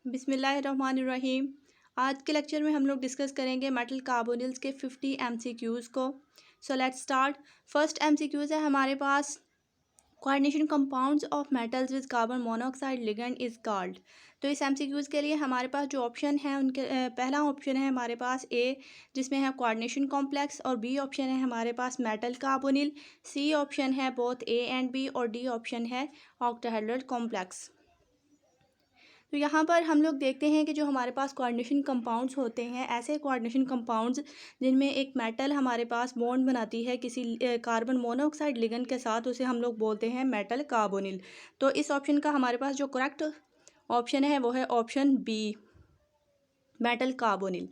बिस्मिल्लाहिर्रहमानिर्रहीम। आज के लेक्चर में हम लोग डिस्कस करेंगे मेटल कार्बोनिल्स के 50 MCQs को। So let's start. First MCQs है हमारे पास, coordination compounds of metals with carbon monoxide ligand is called. तो इस MCQs के लिए हमारे पास जो ऑप्शन है उनके पहला ऑप्शन है हमारे पास ए, जिसमें है कोऑर्डिनेशन कॉम्प्लेक्स, और बी ऑप्शन है हमारे पास मेटल कार्बोनिल, सी ऑप्शन है बोथ ए एंड बी, और डी ऑप्शन है ऑक्टाहेड्रल कॉम्प्लेक्स। तो यहाँ पर हम लोग देखते हैं कि जो हमारे पास कोऑर्डिनेशन कंपाउंड्स होते हैं, ऐसे कोऑर्डिनेशन कंपाउंड्स जिनमें एक मेटल हमारे पास बॉन्ड बनाती है किसी कार्बन मोनोऑक्साइड लिगेंड के साथ, उसे हम लोग बोलते हैं मेटल कार्बोनिल। तो इस ऑप्शन का हमारे पास जो करेक्ट ऑप्शन है वो है ऑप्शन बी, मेटल कार्बोनिल।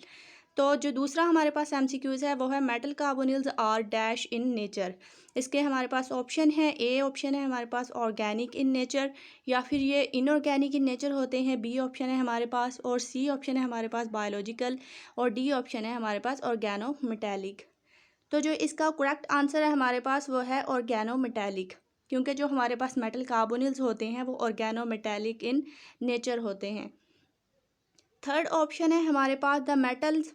तो जो दूसरा हमारे पास MCQs है वो है metal carbonyls are dash in nature. इसके हमारे पास ऑप्शन है, ए ऑप्शन है हमारे पास ऑर्गेनिक इन नेचर, या फिर ये इनऑर्गेनिक इन नेचर होते हैं, बी ऑप्शन है हमारे पास, और सी ऑप्शन है हमारे पास बायोलॉजिकल, और डी ऑप्शन है हमारे पास ऑर्गेनो मेटेलिक। तो जो इसका करेक्ट आंसर है हमारे पास वो है ऑर्गेनो मेटेलिक, क्योंकि जो हमारे पास मेटल कार्बोनिल्स होते हैं वो ऑर्गेनो मेटेलिक इन नेचर होते हैं। थर्ड ऑप्शन है हमारे पास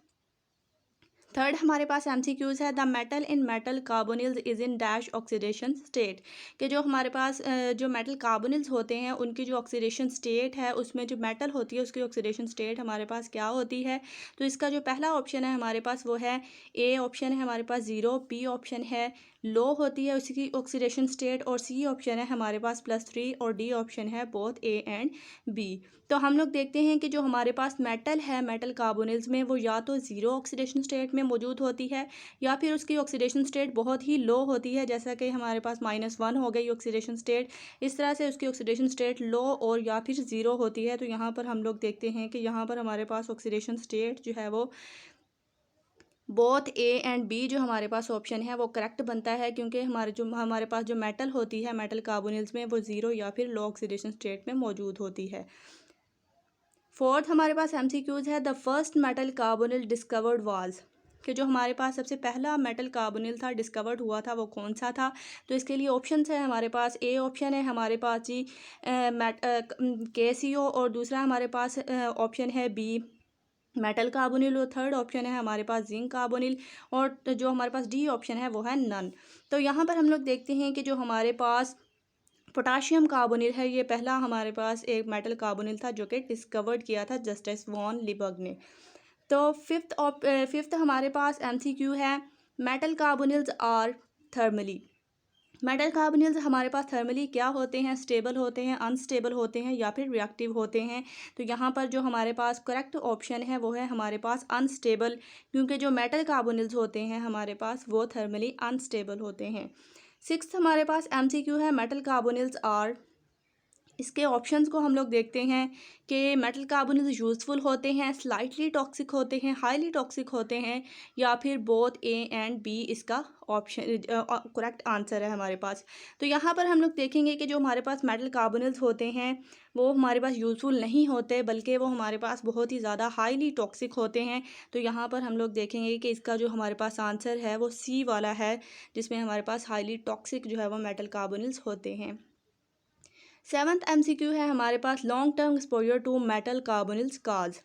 थर्ड हमारे पास MCQs है, the metal in metal carbonyls is in dash oxidation state. कि जो हमारे पास जो मेटल कार्बोनिल्स होते हैं उनकी जो ऑक्सीडेशन स्टेट है, उसमें जो मेटल होती है उसकी ऑक्सीडेशन स्टेट हमारे पास क्या होती है। तो इसका जो पहला ऑप्शन है हमारे पास वो है ए ऑप्शन है हमारे पास 0, बी ऑप्शन है लो होती है उसकी ऑक्सीडेशन स्टेट, और सी ऑप्शन है हमारे पास +3, और डी ऑप्शन है बोथ ए एंड बी। तो हम लोग देखते हैं कि जो हमारे पास मेटल है मेटल कार्बोनिल्स में वो या तो 0 ऑक्सीडेशन स्टेट में मौजूद होती है, या फिर उसकी ऑक्सीडेशन स्टेट बहुत ही लो होती है, जैसा कि हमारे पास -1 हो गई ऑक्सीडेशन स्टेट। इस तरह से उसकी ऑक्सीडेशन स्टेट लो और या फिर 0 होती है। तो यहाँ पर हम लोग देखते हैं कि यहाँ पर हमारे पास ऑक्सीडेशन स्टेट जो है वो बोथ ए एंड बी जो हमारे पास ऑप्शन है वो करेक्ट बनता है, क्योंकि हमारे पास जो मेटल होती है मेटल कार्बोनिल्स में वो 0 या फिर लो ऑक्सीडेशन स्टेट में मौजूद होती है। फोर्थ हमारे पास MCQs है, the first metal carbonyl discovered was. कि जो हमारे पास सबसे पहला मेटल कार्बोनिल था डिस्कवर्ड हुआ था वो कौन सा था। तो इसके लिए ऑप्शंस है हमारे पास, ए ऑप्शन है हमारे पास जी KCO, और दूसरा हमारे पास ऑप्शन है बी मेटल कार्बोनिल, और थर्ड ऑप्शन है हमारे पास जिंक कार्बोनिल, और जो हमारे पास डी ऑप्शन है वो है नन। तो यहाँ पर हम लोग देखते हैं कि जो हमारे पास पोटाशियम कार्बोनिल है, ये पहला हमारे पास एक मेटल कार्बोनिल था जो कि डिस्कवर्ड किया था जस्टिस वॉन लिबर्ग ने। तो फिफ्थ हमारे पास MCQ है, metal carbonyls are thermally. Metal carbonyls हमारे पास थर्मली क्या होते हैं, स्टेबल होते हैं, अनस्टेबल होते हैं, या फिर रिएक्टिव होते हैं। तो यहाँ पर जो हमारे पास करेक्ट ऑप्शन है वो है हमारे पास अनस्टेबल, क्योंकि जो मेटल कार्बोनिल्स होते हैं हमारे पास वो थर्मली अनस्टेबल होते हैं। सिक्स्थ हमारे पास MCQ है, मेटल कार्बोनिल्स आर। इसके ऑप्शंस को हम लोग देखते हैं कि मेटल कार्बोनिल्स यूज़फुल होते हैं, स्लाइटली टॉक्सिक होते हैं, हाईली टॉक्सिक होते हैं, या फिर बोथ ए एंड बी इसका ऑप्शन करेक्ट आंसर है हमारे पास। तो यहाँ पर हम लोग देखेंगे कि जो हमारे पास मेटल कार्बोनिल्स होते हैं वो हमारे पास यूज़फुल नहीं होते, बल्कि वो हमारे पास बहुत ही ज़्यादा हाईली टॉक्सिक होते हैं। तो यहाँ पर हम लोग देखेंगे कि इसका जो हमारे पास आंसर है वो सी वाला है, जिसमें हमारे पास हाईली टॉक्सिक जो है वो मेटल कार्बोनिल्स होते हैं। सेवन्थ MCQ है हमारे पास, long term exposure to metal carbonyls cause.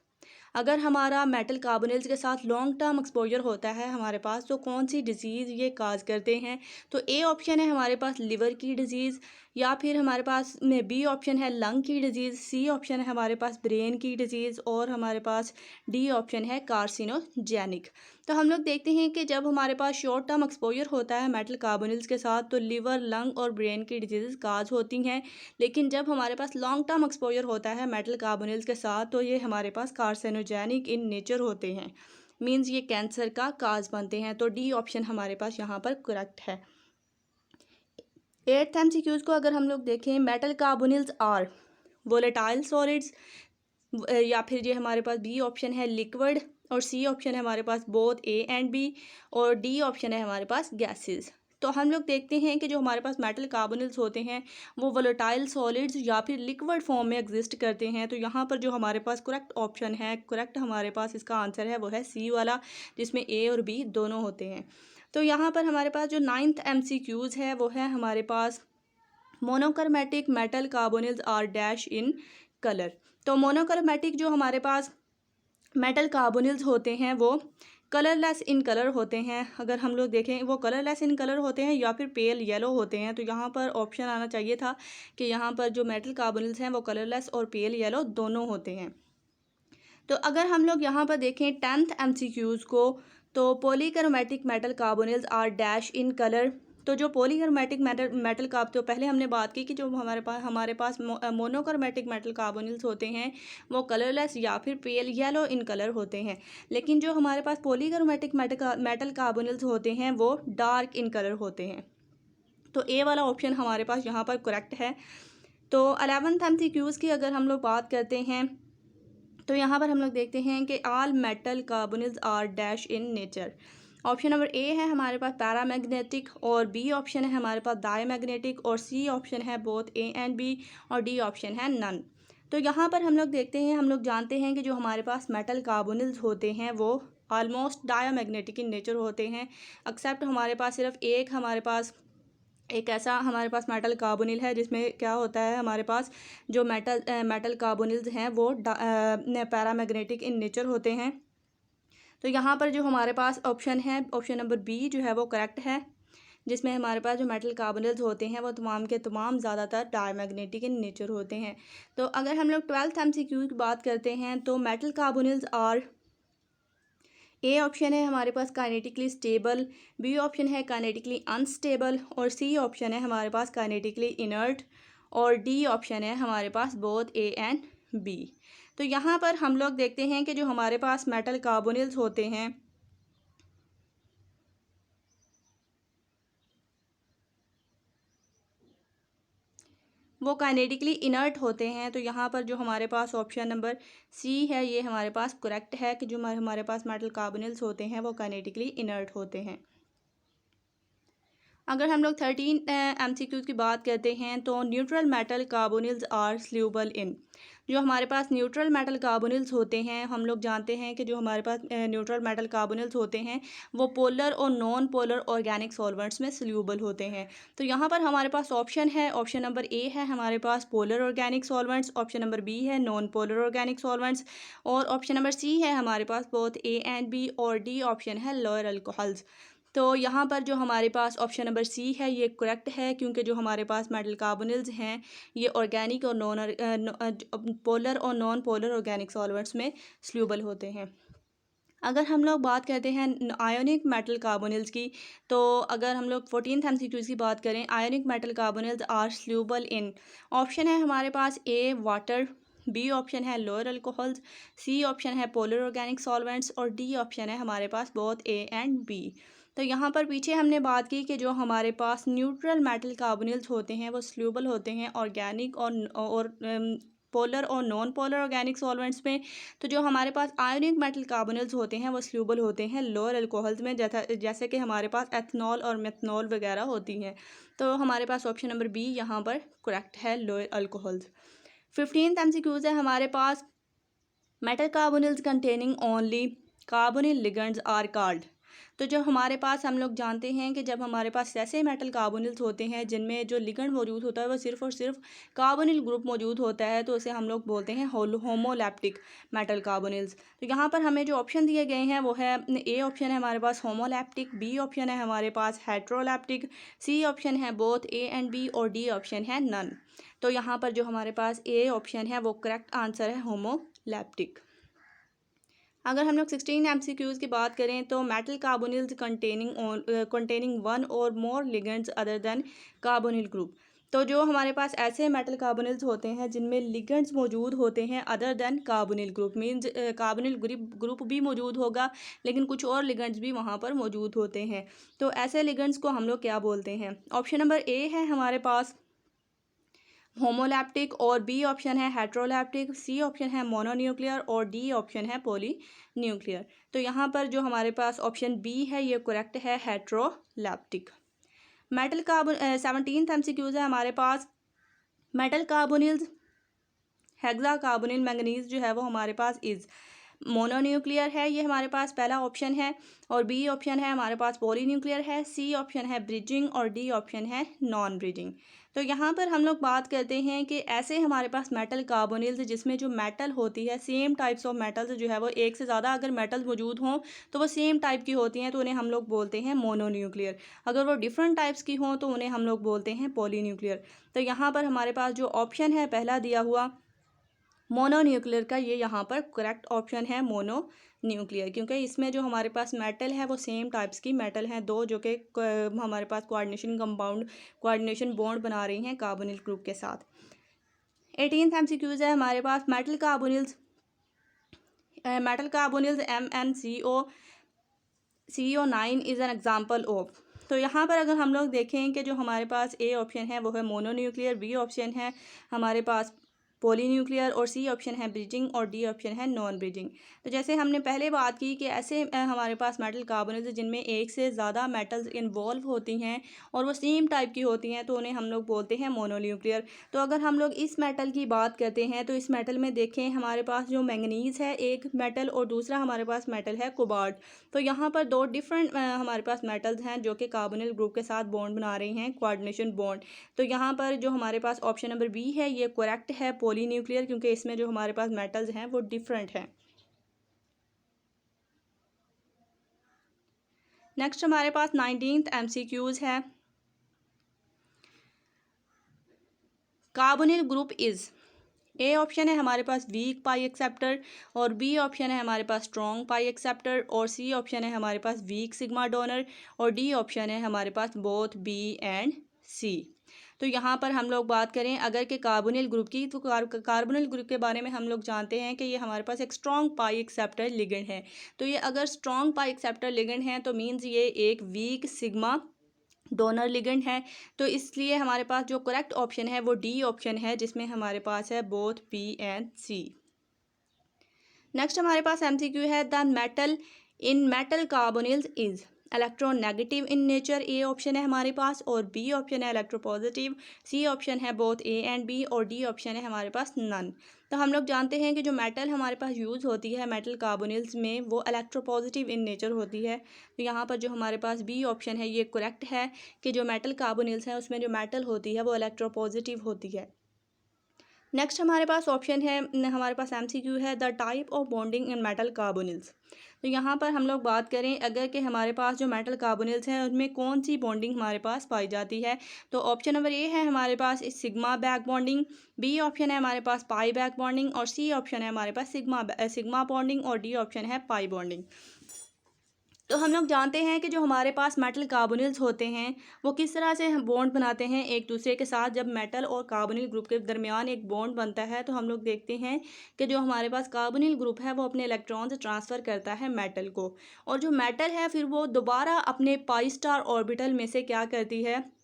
अगर हमारा मेटल कार्बोनिल्स के साथ लॉन्ग टर्म एक्सपोजर होता है हमारे पास, तो कौन सी डिजीज़ ये काज करते हैं। तो ए ऑप्शन है हमारे पास लिवर की डिजीज़, या फिर हमारे पास में बी ऑप्शन है लंग की डिजीज़, सी ऑप्शन है हमारे पास ब्रेन की डिजीज़, और हमारे पास डी ऑप्शन है कार्सिनोजेनिक। तो हम लोग देखते हैं कि जब हमारे पास शॉर्ट टर्म एक्सपोजर होता है मेटल कार्बोनिल्स के साथ तो लिवर, लंग और ब्रेन की डिजीज़ काज होती हैं, लेकिन जब हमारे पास लॉन्ग टर्म एक्सपोजर होता है मेटल कार्बोनिल्स के साथ तो ये हमारे पास कार्सिनोजेनिक इन नेचर होते हैं, मींस ये कैंसर का काज बनते हैं। तो डी ऑप्शन हमारे पास यहाँ पर करेक्ट है। एट्थ MCQs को अगर हम लोग देखें, metal carbonyls are volatile solids, या फिर ये हमारे पास बी ऑप्शन है लिक्विड, और सी ऑप्शन है हमारे पास बोथ ए एंड बी, और डी ऑप्शन है हमारे पास गैसेस। तो हम लोग देखते हैं कि जो हमारे पास मेटल कार्बोनिल्स होते हैं वो वोलेटाइल सॉलिड्स या फिर लिक्विड फॉर्म में एग्जिस्ट करते हैं। तो यहाँ पर जो हमारे पास करेक्ट ऑप्शन है, करेक्ट हमारे पास इसका आंसर है वो है सी वाला, जिसमें ए और बी दोनों होते हैं। तो यहाँ पर हमारे पास जो 9th MCQs है वो है हमारे पास, monochromatic metal carbonyls are dash in colour. तो मोनोक्रोमेटिक जो हमारे पास मेटल कार्बोनिल्स होते हैं वो कलरलेस इन कलर होते हैं। अगर हम लोग देखें वो कलरलेस इन कलर होते हैं या फिर पेल येलो होते हैं। तो यहाँ पर ऑप्शन आना चाहिए था कि यहाँ पर जो मेटल कार्बोनिल्स हैं वो कलरलेस और पेल येलो दोनों होते हैं। तो अगर हम लोग यहाँ पर देखें 10th MCQs को, तो polychromatic metal carbonyls are dash in colour. तो जो पॉलीक्रोमेटिक मेटल कार्ब, तो पहले हमने बात की कि जो हमारे पास मोनोक्रोमेटिक मेटल कार्बोनिल्स होते हैं वो कलरलेस या फिर पेल येलो इन कलर होते हैं। लेकिन जो हमारे पास पॉलीक्रोमेटिक मेटल कार्बोनिल्स होते हैं वो डार्क इन कलर होते हैं। तो ए वाला ऑप्शन हमारे पास यहाँ पर करेक्ट है। तो 11th MCQs की अगर हम लोग बात करते हैं तो यहाँ पर हम लोग देखते हैं कि all metal carbonyls are dash in nature. Option number A है हमारे पास पैरामैग्नेटिक, और बी ऑप्शन है हमारे पास डायमैग्नेटिक, और सी ऑप्शन है बोथ ए एंड बी, और डी ऑप्शन है नन। तो यहाँ पर हम लोग देखते हैं, हम लोग जानते हैं कि जो हमारे पास मेटल कार्बोनिल्स होते हैं वो ऑलमोस्ट डायमैग्नेटिक इन नेचर होते हैं, एक्सेप्ट हमारे पास सिर्फ एक हमारे पास एक ऐसा हमारे पास मेटल कार्बोनिल है जिसमें क्या होता है, हमारे पास जो मेटल कार्बोनिल्स हैं वो पैरामैग्नेटिक इन नेचर होते हैं। तो यहाँ पर जो हमारे पास ऑप्शन है, ऑप्शन नंबर बी जो है वो करेक्ट है, जिसमें हमारे पास जो मेटल कार्बोनिल्स होते हैं वो तमाम के तमाम ज़्यादातर डायमैग्नेटिक इन नेचर होते हैं। तो अगर हम लोग 12th MCQ की बात करते हैं तो metal carbonyls are, A option है हमारे पास काइनेटिकली स्टेबल, बी ऑप्शन है काइनेटिकली अनस्टेबल, और सी ऑप्शन है हमारे पास काइनेटिकली इनर्ट, और डी ऑप्शन है हमारे पास बोथ ए एंड बी। तो यहाँ पर हम लोग देखते हैं कि जो हमारे पास मेटल कार्बोनिल्स होते हैं वो काइनेटिकली इनर्ट होते हैं। तो यहाँ पर जो हमारे पास ऑप्शन नंबर सी है ये हमारे पास करेक्ट है कि जो हमारे पास मेटल कार्बोनिल्स होते हैं वो काइनेटिकली इनर्ट होते हैं। अगर हम लोग 13 MCQ की बात करते हैं तो neutral metal carbonyls are soluble इन। जो हमारे पास न्यूट्रल मेटल कार्बोनिल्स होते हैं, हम लोग जानते हैं कि जो हमारे पास न्यूट्रल मेटल कार्बोनिल्स होते हैं वो पोलर और नॉन पोलर ऑर्गेनिक सॉल्वेंट्स में स्ल्यूबल होते हैं। तो यहाँ पर हमारे पास ऑप्शन है, ऑप्शन नंबर ए है हमारे पास polar organic solvents, option number B है नॉन पोलर ऑर्गेनिक सॉल्वेंट्स, और ऑप्शन नंबर सी है हमारे पास बोथ ए एंड बी, और डी ऑप्शन है लोअर अल्कोहल्स। तो यहाँ पर जो हमारे पास ऑप्शन नंबर सी है ये करेक्ट है, क्योंकि जो हमारे पास मेटल कार्बोनिल्स हैं ये ऑर्गेनिक और पोलर और नॉन पोलर ऑर्गेनिक सॉल्वेंट्स में स्ल्यूबल होते हैं। अगर हम लोग बात करते हैं आयोनिक मेटल कार्बोनिल्स की, तो अगर हम लोग 14th MCQ की बात करें, ionic metal carbonyls are soluble in. Option है हमारे पास ए वाटर, बी ऑप्शन है लोअर अल्कोहल्स, सी ऑप्शन है पोलर ऑर्गेनिक सॉल्वेंट्स, और डी ऑप्शन है हमारे पास बोथ ए एंड बी। तो यहाँ पर पीछे हमने बात की कि जो हमारे पास न्यूट्रल मेटल कार्बोनिल्स होते हैं वो स्ल्यूबल होते हैं ऑर्गेनिक और पोलर और नॉन पोलर ऑर्गेनिक सॉल्वेंट्स में। तो जो हमारे पास आयोनिक मेटल कार्बोनिल्स होते हैं वो स्ल्यूबल होते हैं लोअर अल्कोहल्स में, जैसे कि हमारे पास एथनॉल और मेथनॉल वगैरह होती हैं। तो हमारे पास ऑप्शन नंबर बी यहाँ पर करेक्ट है, लोअर अल्कोहल्स। 15th MCQ है हमारे पास metal carbonyls containing only carbonyl ligands are called. तो जो हमारे पास हम लोग जानते हैं कि जब हमारे पास ऐसे मेटल कार्बोनिल्स होते हैं जिनमें जो लिगेंड मौजूद होता है वो सिर्फ और सिर्फ कार्बोनिल ग्रुप मौजूद होता है, तो उसे हम लोग बोलते हैं होमोलैप्टिक मेटल कार्बोनिल्स। तो यहाँ पर हमें जो ऑप्शन दिए गए हैं वो है, ए ऑप्शन है हमारे पास होमोलैप्टिक, बी ऑप्शन है हमारे पास हेट्रोलैप्टिक, सी ऑप्शन है बोथ ए एंड बी, और डी ऑप्शन है नन। तो यहाँ पर जो हमारे पास ए ऑप्शन है वो करेक्ट आंसर है, होमोलैप्टिक। अगर हम लोग 16 MCQs की बात करें तो metal carbonyls containing one or more ligands other than carbonyl group. तो जो हमारे पास ऐसे मेटल कार्बोनिल्स होते हैं जिनमें लिगेंड्स मौजूद होते हैं other than carbonyl group, means carbonyl group भी मौजूद होगा लेकिन कुछ और लिगेंड्स भी वहाँ पर मौजूद होते हैं। तो ऐसे लिगेंड्स को हम लोग क्या बोलते हैं? ऑप्शन नंबर ए है हमारे पास होमोलैप्टिक, और बी ऑप्शन है हेट्रोलैप्टिक, सी ऑप्शन है मोनोन्यूक्लियर, और डी ऑप्शन है पॉलीन्यूक्लियर। तो यहाँ पर जो हमारे पास ऑप्शन बी है ये करेक्ट है, हेट्रोलैप्टिक। मेटल कार्बन 17th MCQ है हमारे पास metal carbonyls hexa carbonyl manganese जो है वो हमारे पास इज मोनोन्यूक्लियर है, ये हमारे पास पहला ऑप्शन है, और बी ऑप्शन है हमारे पास पॉलीन्यूक्लियर है, सी ऑप्शन है ब्रिजिंग, और डी ऑप्शन है नॉन ब्रिजिंग। तो यहाँ पर हम लोग बात करते हैं कि ऐसे हमारे पास मेटल कार्बोनिल्स जिसमें जो मेटल होती है, सेम टाइप्स ऑफ मेटल्स जो है वो एक से ज़्यादा अगर मेटल्स मौजूद हों तो वो सेम टाइप की होती हैं, तो उन्हें हम लोग बोलते हैं मोनोन्यूक्लियर। अगर वो डिफरेंट टाइप्स की हों तो उन्हें हम लोग बोलते हैं पॉलीन्यूक्लियर। तो यहाँ पर हमारे पास जो ऑप्शन है पहला दिया हुआ मोनोन्यूक्लियर का, ये यहाँ पर करेक्ट ऑप्शन है मोनोन्यूक्लियर, क्योंकि इसमें जो हमारे पास मेटल है वो सेम टाइप्स की मेटल हैं दो, जो कि हमारे पास कोऑर्डिनेशन बॉन्ड बना रही हैं कार्बोनिल ग्रुप के साथ। 18th MCQs है हमारे पास metal carbonyls MnCO9 is an example of. तो यहाँ पर अगर हम लोग देखें कि जो हमारे पास ए ऑप्शन है वो है मोनोन्यूक्लियर, बी ऑप्शन है हमारे पास पॉलीन्यूक्लियर और सी ऑप्शन है ब्रिजिंग और डी ऑप्शन है नॉन ब्रिजिंग। तो जैसे हमने पहले बात की कि ऐसे हमारे पास मेटल कार्बोनिल्स जिनमें एक से ज़्यादा मेटल्स इन्वॉल्व होती हैं और वो सेम टाइप की होती हैं तो उन्हें हम लोग बोलते हैं मोनोन्यूक्लियर। तो अगर हम लोग इस मेटल की बात करते हैं तो इस मेटल में देखें हमारे पास जो मैंगनीज़ है एक मेटल और दूसरा हमारे पास मेटल है कोबाल्ट। तो यहाँ पर दो डिफरेंट हमारे पास मेटल्स हैं जो कि कार्बोनिल ग्रुप के साथ बॉन्ड बना रही हैं, कोऑर्डिनेशन बॉन्ड। तो यहाँ पर जो हमारे पास ऑप्शन नंबर बी है ये करेक्ट है पॉलीन्यूक्लियर, क्योंकि इसमें जो हमारे पास मेटल्स हैं वो डिफरेंट हैं। नेक्स्ट हमारे पास 19th MCQs है carbonyl group is. A option है हमारे पास वीक पाई एक्सेप्टर और बी ऑप्शन है हमारे पास स्ट्रॉन्ग पाई एक्सेप्टर और सी ऑप्शन है हमारे पास वीक सिग्मा डोनर और डी ऑप्शन है हमारे पास बोथ बी एंड सी। तो यहाँ पर हम लोग बात करें अगर के कार्बोनिल ग्रुप की, तो कार्बोनिल ग्रुप के बारे में हम लोग जानते हैं कि ये हमारे पास एक स्ट्रॉन्ग पाई एक्सेप्टर लिगेंड है। तो ये अगर स्ट्रॉन्ग पाई एक्सेप्टर लिगेंड है तो मीन्स ये एक वीक सिग्मा डोनर लिगेंड है। तो इसलिए हमारे पास जो करेक्ट ऑप्शन है वो डी ऑप्शन है, जिसमें हमारे पास है both P and C. Next हमारे पास MCQ है the metal in metal carbonyls is electronegative in nature. A option है हमारे पास और बी ऑप्शन है इलेक्ट्रोपॉजिटिव, सी ऑप्शन है बोथ ए एंड बी और डी ऑप्शन है हमारे पास नन। तो हम लोग जानते हैं कि जो मेटल हमारे पास यूज़ होती है मेटल कार्बोनिल्स में वो इलेक्ट्रोपॉजिटिव इन नेचर होती है। तो यहाँ पर जो हमारे पास बी ऑप्शन है ये करेक्ट है कि जो मेटल कार्बोनिल्स हैं उसमें जो मेटल होती है वो इलेक्ट्रोपॉजिटिव होती है। नेक्स्ट हमारे पास ऑप्शन है हमारे पास MCQ है the type of bonding in metal carbonyls. तो यहाँ पर हम लोग बात करें अगर कि हमारे पास जो मेटल कार्बोनिल्स हैं उनमें कौन सी बॉन्डिंग हमारे पास पाई जाती है। तो ऑप्शन नंबर ए है हमारे पास sigma back bonding, B option है हमारे पास पाई बैक बॉन्डिंग और सी ऑप्शन है हमारे पास सिग्मा बॉन्डिंग और डी ऑप्शन है पाई बॉन्डिंग। तो हम लोग जानते हैं कि जो हमारे पास मेटल कार्बोनिल्स होते हैं वो किस तरह से बॉन्ड बनाते हैं एक दूसरे के साथ। जब मेटल और कार्बोनिल ग्रुप के दरमियान एक बॉन्ड बनता है तो हम लोग देखते हैं कि जो हमारे पास कार्बोनिल ग्रुप है वो अपने इलेक्ट्रॉन्स ट्रांसफ़र करता है मेटल को, और जो मेटल है फिर वो दोबारा अपने पाई स्टार ऑर्बिटल में से क्या करती है,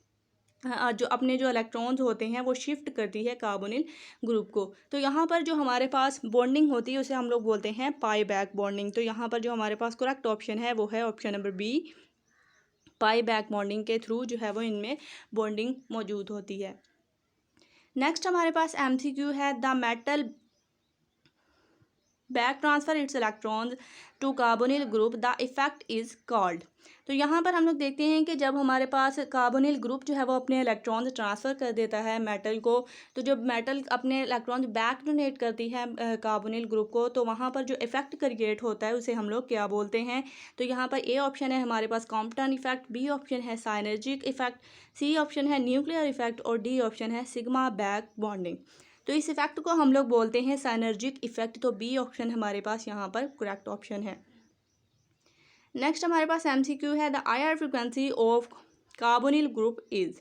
जो अपने जो इलेक्ट्रॉन्स होते हैं वो शिफ्ट करती है कार्बोनिल ग्रुप को। तो यहाँ पर जो हमारे पास बॉन्डिंग होती है उसे हम लोग बोलते हैं पाई बैक बॉन्डिंग। तो यहाँ पर जो हमारे पास करेक्ट ऑप्शन है वो है ऑप्शन नंबर बी, पाई बैक बॉन्डिंग के थ्रू जो है वो इनमें बॉन्डिंग मौजूद होती है। नेक्स्ट हमारे पास MCQ है the metal back transfer its electrons to carbonyl group the effect is called. तो यहाँ पर हम लोग देखते हैं कि जब हमारे पास कार्बोनिल ग्रुप जो है वो अपने इलेक्ट्रॉन्स ट्रांसफ़र कर देता है मेटल को, तो जब मेटल अपने इलेक्ट्रॉन्स बैक डोनेट करती है कार्बोनिल ग्रुप को, तो वहाँ पर जो इफेक्ट क्रिएट होता है उसे हम लोग क्या बोलते हैं। तो यहाँ पर ए ऑप्शन है हमारे पास कॉम्पटन इफेक्ट, बी ऑप्शन है साइनर्जिक इफेक्ट, सी ऑप्शन है न्यूक्लियर इफेक्ट और डी ऑप्शन है सिग्मा बैक बॉन्डिंग। तो इस इफेक्ट को हम लोग बोलते हैं साइनर्जिक इफेक्ट। तो बी ऑप्शन हमारे पास यहाँ पर करेक्ट ऑप्शन है। नेक्स्ट हमारे पास MCQ है the IR frequency of carbonyl group is.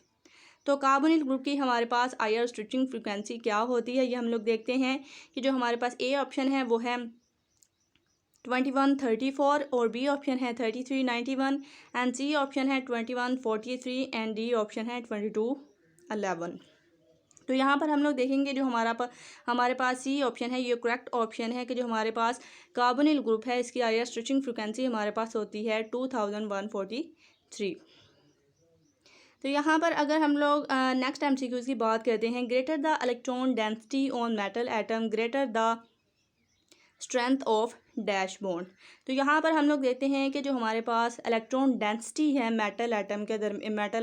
तो कार्बोनिल ग्रुप की हमारे पास आईआर स्विचिंग फ्रिक्वेंसी क्या होती है ये हम लोग देखते हैं कि जो हमारे पास ए ऑप्शन है वो है 2134 और बी ऑप्शन है 3391 एंड सी ऑप्शन है 2143 एंड डी ऑप्शन है 2211। तो यहाँ पर हम लोग देखेंगे जो हमारे पास सी ऑप्शन है ये करेक्ट ऑप्शन है कि जो हमारे पास कार्बोनिल ग्रुप है इसकी आईआर स्विचिंग फ्रिक्वेंसी हमारे पास होती है 2143। तो यहाँ पर अगर हम लोग नेक्स्ट MCQs की बात करते हैं, greater the electron density on metal atom greater the strength of dash bond. तो यहाँ पर हम लोग देखते हैं कि जो हमारे पास इलेक्ट्रॉन डेंसिटी है मेटल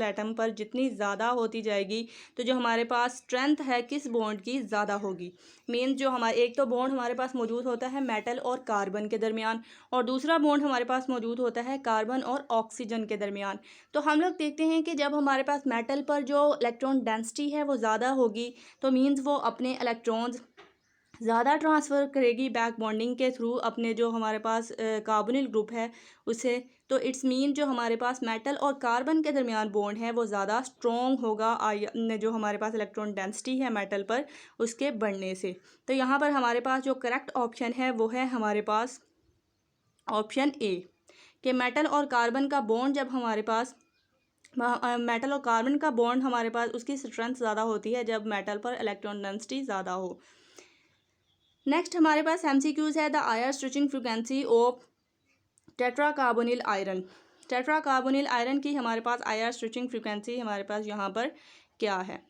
एटम पर जितनी ज़्यादा होती जाएगी तो जो हमारे पास स्ट्रेंथ है किस बॉन्ड की ज़्यादा होगी। मीन्स जो हमारे एक तो बॉन्ड हमारे पास मौजूद होता है मेटल और कार्बन के दरमियान, और दूसरा बॉन्ड हमारे पास मौजूद होता है कार्बन और ऑक्सीजन के दरमियान। तो हम लोग देखते हैं कि जब हमारे पास मेटल पर जो इलेक्ट्रॉन डेंसिटी है वो ज़्यादा होगी तो मीन्स वो अपने इलेक्ट्रॉन्स ज़्यादा ट्रांसफ़र करेगी बैक बॉन्डिंग के थ्रू अपने जो हमारे पास कार्बोनिल ग्रुप है उसे। तो इट्स मीन जो हमारे पास मेटल और कार्बन के दरमियान बॉन्ड है वो ज़्यादा स्ट्रॉन्ग होगा जो हमारे पास इलेक्ट्रॉन डेंसिटी है मेटल पर उसके बढ़ने से। तो यहाँ पर हमारे पास जो करेक्ट ऑप्शन है वो है हमारे पास ऑप्शन ए कि मेटल और कार्बन का बॉन्ड जब हमारे पास मेटल और कार्बन का बॉन्ड हमारे पास उसकी स्ट्रेंथ ज़्यादा होती है जब मेटल पर इलेक्ट्रॉन डेंसिटी ज़्यादा हो। नेक्स्ट हमारे पास एमसीक्यूज है the higher switching frequency of tetracarbonyl iron. Tetracarbonyl iron की हमारे पास हायर स्विचिंग फ्रीक्वेंसी हमारे पास यहाँ पर क्या है।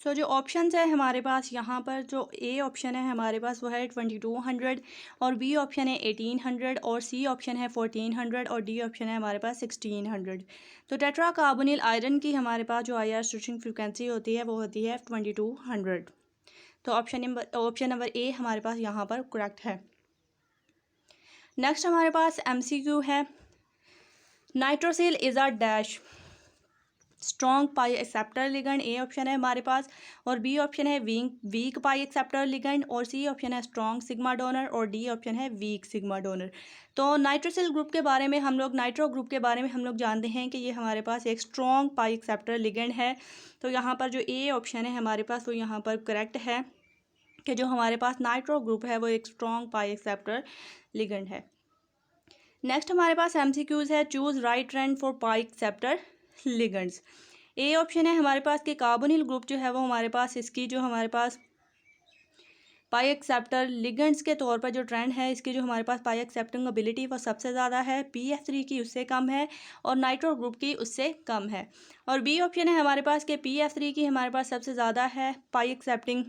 सो जो ऑप्शंस है हमारे पास यहाँ पर जो ए ऑप्शन है हमारे पास वो है 2200 और बी ऑप्शन है 1800 और सी ऑप्शन है 1400 और डी ऑप्शन है हमारे पास 1600। तो टेट्राकार्बोनिल आयरन की हमारे पास जो हायर स्विचिंग फ्रीक्वेंसी होती है वो होती है 2200। तो ऑप्शन नंबर ए हमारे पास यहाँ पर करेक्ट है। नेक्स्ट हमारे पास एमसीक्यू है nitrosyl is a dash strong pi acceptor ligand. A option है हमारे पास, और बी ऑप्शन है वीक पाई एक्सेप्टर लिगेंड, और सी ऑप्शन है स्ट्रॉन्ग सिग्मा डोनर, और डी ऑप्शन है वीक सिग्मा डोनर। तो नाइट्रोसिल ग्रुप के बारे में हम लोग नाइट्रो ग्रुप के बारे में हम लोग जानते हैं कि ये हमारे पास एक स्ट्रॉन्ग पाई एक्सेप्टर लिगेंड है। तो यहाँ पर जो ए ऑप्शन है हमारे पास वो यहाँ पर करेक्ट है कि जो हमारे पास नाइट्रो ग्रुप है वो एक स्ट्रॉन्ग पाई एक्सेप्टर लिगेंड है। नेक्स्ट हमारे पास एमसीक्यूज है choose right trend for pi acceptor ligands. A option है हमारे पास कि कार्बोनिल ग्रुप जो है वो हमारे पास इसकी जो हमारे पास पाई एक्सेप्टर लिगेंड्स के तौर पर जो ट्रेंड है इसकी जो हमारे पास पाई एक्सेप्टिंग एबिलिटी वो सबसे ज़्यादा है, PF3 की उससे कम है और नाइट्रो ग्रुप की उससे कम है। और बी ऑप्शन है हमारे पास कि PF3 की हमारे पास सबसे ज़्यादा है पाई एक्सेप्टिंग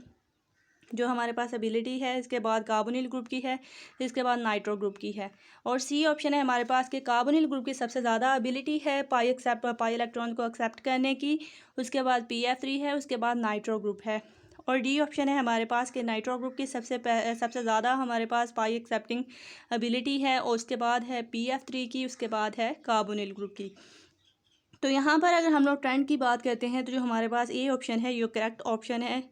जो हमारे पास एबिलिटी है, इसके बाद कार्बोनिल ग्रुप की है, इसके बाद नाइट्रो ग्रुप की है। और सी ऑप्शन है हमारे पास कि कार्बोनिल ग्रुप की सबसे ज़्यादा एबिलिटी है पाई इलेक्ट्रॉन को एक्सेप्ट करने की, उसके बाद PF3 है, उसके बाद नाइट्रो ग्रुप है। और डी ऑप्शन है हमारे पास कि नाइट्रो ग्रुप की सबसे ज़्यादा हमारे पास पाई एक्सेप्टिंग एबिलिटी है, और उसके बाद है PF3 की, उसके बाद है कार्बोनिल ग्रुप की। तो यहाँ पर अगर हम लोग ट्रेंड की बात करते हैं तो जो हमारे पास ए ऑप्शन है ये करेक्ट ऑप्शन है